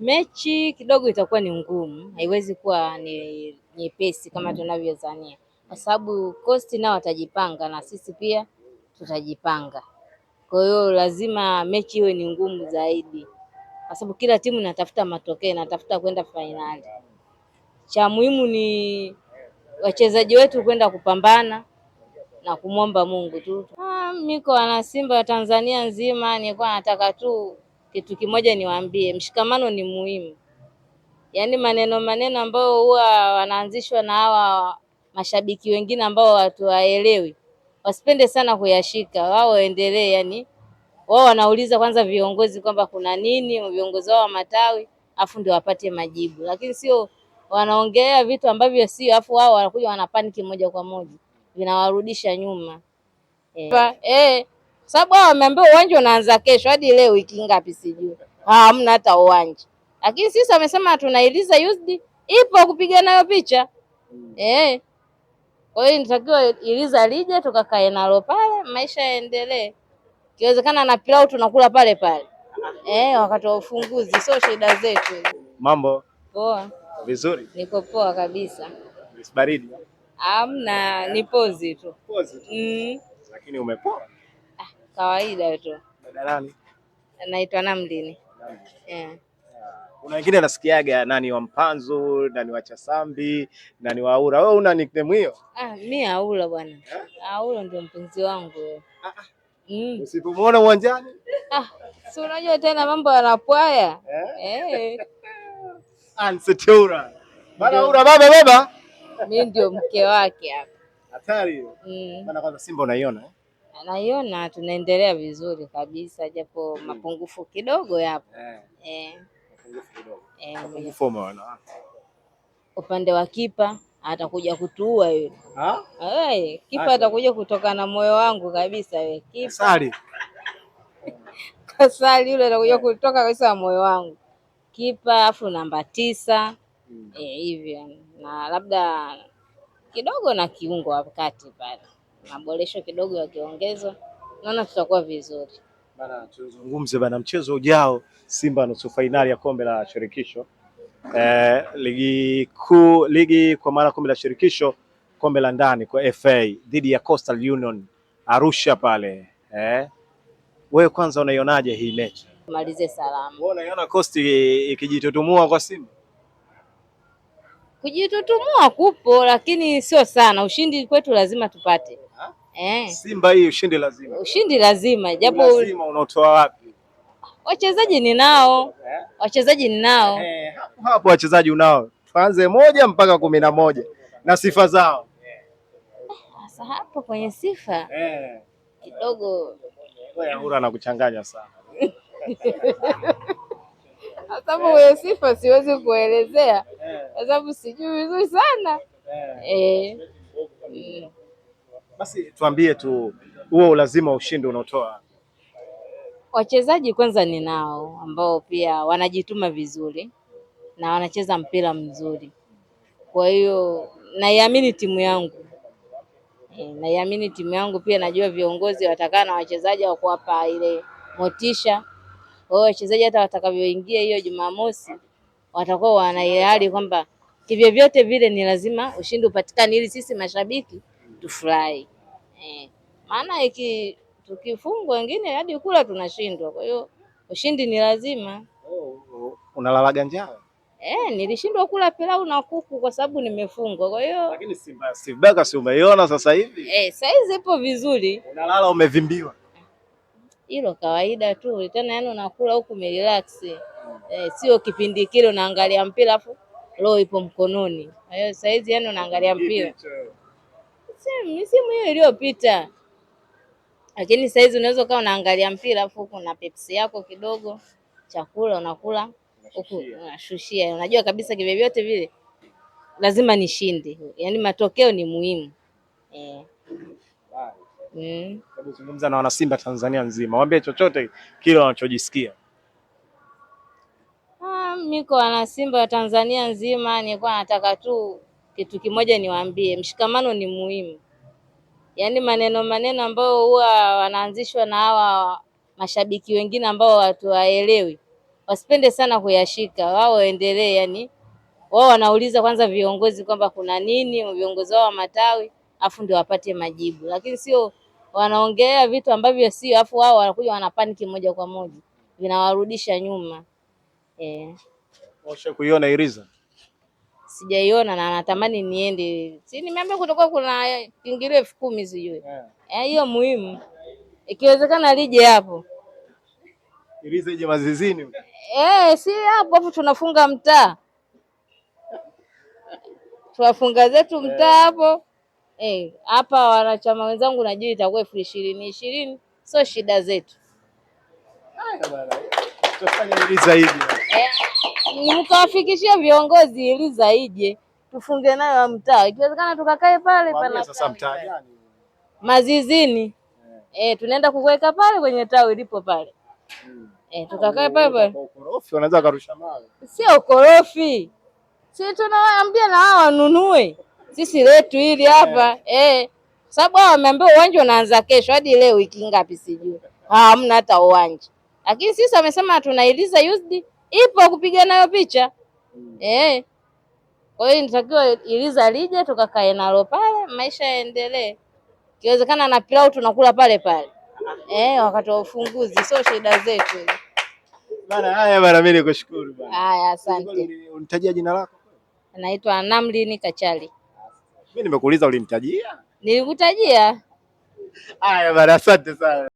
Mechi kidogo itakuwa ni ngumu, haiwezi kuwa ni nyepesi kama tunavyozania, kwa sababu Coast nao watajipanga na sisi pia tutajipanga. Kwa hiyo lazima mechi iwe ni ngumu zaidi, kwa sababu kila timu inatafuta matokeo, inatafuta kwenda fainali. Cha muhimu ni wachezaji wetu kwenda kupambana na kumwomba Mungu tu. Mimi kwa wana Simba wa Tanzania nzima nilikuwa nataka tu kitu kimoja niwaambie, mshikamano ni muhimu. Yaani maneno ambayo huwa wanaanzishwa na hawa mashabiki wengine ambao watu waelewi, wasipende sana kuyashika, wao waendelee. Yani wao wanauliza kwanza viongozi kwamba kuna nini, viongozi wao wa matawi, afu ndio wapate majibu, lakini sio wanaongelea vitu ambavyo sio, afu wao wanakuja wanapaniki moja kwa moja, vinawarudisha nyuma. Sababu hao wameambiwa uwanja unaanza kesho, hadi leo wiki ngapi sijui, hamna hata uwanja. Lakini sisi wamesema tunailiza used ipo kupiga nayo picha. Kwa hiyo inatakiwa iliza lije tukakae nalo pale, maisha yaendelee. Kiwezekana na pilau tunakula pale pale. Wakati wa ufunguzi, sio shida zetu. Mambo poa? Vizuri. Niko poa kabisa. Baridi? Hamna, ni pozi tu. Pozi tu. Lakini umepoa? Kawaida tu. Dada nani? Naitwa Namdini. Kuna wengine nasikiaga nani wa Mpanzu, nani wa Chasambi, nani wa Aura. Wewe una nickname hiyo? Mimi Aura bwana. Aura ndio mpenzi wangu. Usipomuona uwanjani? Si unajua tena mambo yanapwaya. Ansetura. Bana Aura baba. Mimi ndio mke wake hapa. Hatari hiyo. Bana kwanza Simba unaiona? Naiona tunaendelea vizuri kabisa, japo mapungufu kidogo yapo. Mapungufu kidogo. Mapungufu umeona? Upande wa kipa atakuja kutuua yule. Kipa atakuja kutoka na moyo wangu kabisa yule. Kipa. Kasali yule atakuja kutoka kabisa na moyo wangu. Kipa afu namba 9. Hivyo. Na labda kidogo na kiungo wakati pale. Maboresho kidogo yakiongezwa, naona tutakuwa vizuri. Bana tuzungumze bana, mchezo ujao Simba nusu fainali ya kombe la shirikisho. Ligi kwa mara kombe la shirikisho, kombe la ndani kwa FA dhidi ya Coastal Union Arusha pale. Wewe kwanza unaionaje hii mechi? Malize salama. Wewe unaiona Coast ikijitutumua kwa Simba? Kujitutumua kupo, lakini sio sana. Ushindi kwetu lazima tupate. Simba hii ushindi lazima. Ushindi lazima, japo lazima. Unaotoa wapi? Wachezaji ninao. Wachezaji ninao. Hapo wachezaji unao. Tuanze 1 mpaka 11 na sifa zao. Sasa hapo kwenye sifa kidogo wewe Aura anakuchanganya sana. Sababu kwenye sifa siwezi kuelezea kwa sababu sijui vizuri sana. Basi tuambie tu huo lazima ushindi unaotoa. Wachezaji kwanza ninao ambao pia wanajituma vizuri na wanacheza mpira mzuri. Kwa hiyo naiamini timu yangu. Naiamini timu yangu pia, najua viongozi watakaa na wachezaji wa kuwapa ile motisha. Kwa hiyo wachezaji hata watakavyoingia hiyo Jumamosi watakuwa wana ile hali kwamba kivyo vyote vile ni lazima ushindi upatikane ili sisi mashabiki tufurahi. Maana tukifungwa wengine hadi kula tunashindwa. Kwa hiyo ushindi ni lazima. Unalalaga njaa? Nilishindwa kula pilau na kuku kwa sababu nimefungwa. Kwa hiyo lakini Simba si umeiona sasa hivi? Saizi ipo vizuri. Unalala umevimbiwa? Hilo kawaida tu. Tena yani unakula huku umerelax. Sio kipindi kile unaangalia mpira afu roho ipo mkononi. Kwa hiyo saizi yani unaangalia mpira. Misimu hiyo iliyopita. Lakini saizi unaweza ukawa unaangalia mpira afu kuna Pepsi yako kidogo, chakula unakula huku unashushia. Unajua kabisa kivyo vyote vile lazima nishinde. Yaani matokeo ni muhimu. Hebu zungumza na wana Simba Tanzania nzima. Waambie chochote kile wanachojisikia. Mimi kwa wana Simba wa Tanzania nzima nilikuwa nataka tu kitu kimoja niwaambie, mshikamano ni muhimu. Yaani maneno ambayo huwa wanaanzishwa na hawa mashabiki wengine ambao watu waelewi, wasipende sana kuyashika, wao waendelee, yani wao wanauliza kwanza viongozi kwamba kuna nini, viongozi wao wa matawi, afu ndio wapate majibu, lakini sio wanaongelea vitu ambavyo sio, afu wao wanakuja wanapaniki moja kwa moja, vinawarudisha nyuma. Washa kuiona Iriza? Sijaiona na natamani niende. Si nimeambia kutoka kuna kiingilio 10,000 sijui. Hiyo muhimu. Ikiwezekana lije hapo. Iriza ije Mazizini. Si hapo tunafunga mtaa. Tunafunga zetu mtaa hapo. Hapa wanachama wenzangu najua itakuwa 20,000 sio shida zetu. Haya bwana. Tutafanya Iriza ije. Mkawafikishia viongozi Iriza ije. Tufunge nayo mtaa. Ikiwezekana tukakae pale pana. Sasa mtaa gani? Mazizini. Tunaenda kuweka pale kwenye tawi lipo pale. Tukakae pale pale. Ukorofi wanaweza karusha mawe. Sio ukorofi. Sisi tunawaambia na wao wanunue. Sisi letu hili hapa. Sababu wao wameambia uwanja unaanza kesho, hadi leo wiki ngapi sijui. Hamna hata uwanja. Lakini sisi wamesema tunailiza used ipo kupiga nayo picha. Kwa hiyo inatakiwa Iriza lije tukakae nalo pale, maisha yaendelee. Ikiwezekana na pilau tunakula pale pale. Wakati wa ufunguzi, sio shida zetu. Bana, haya bana, mimi nikushukuru bana. Haya, asante. Unitajia jina lako? Naitwa Namlini Kachali. Mimi nimekuuliza ulinitajia? Nilikutajia. Haya bana, asante sana.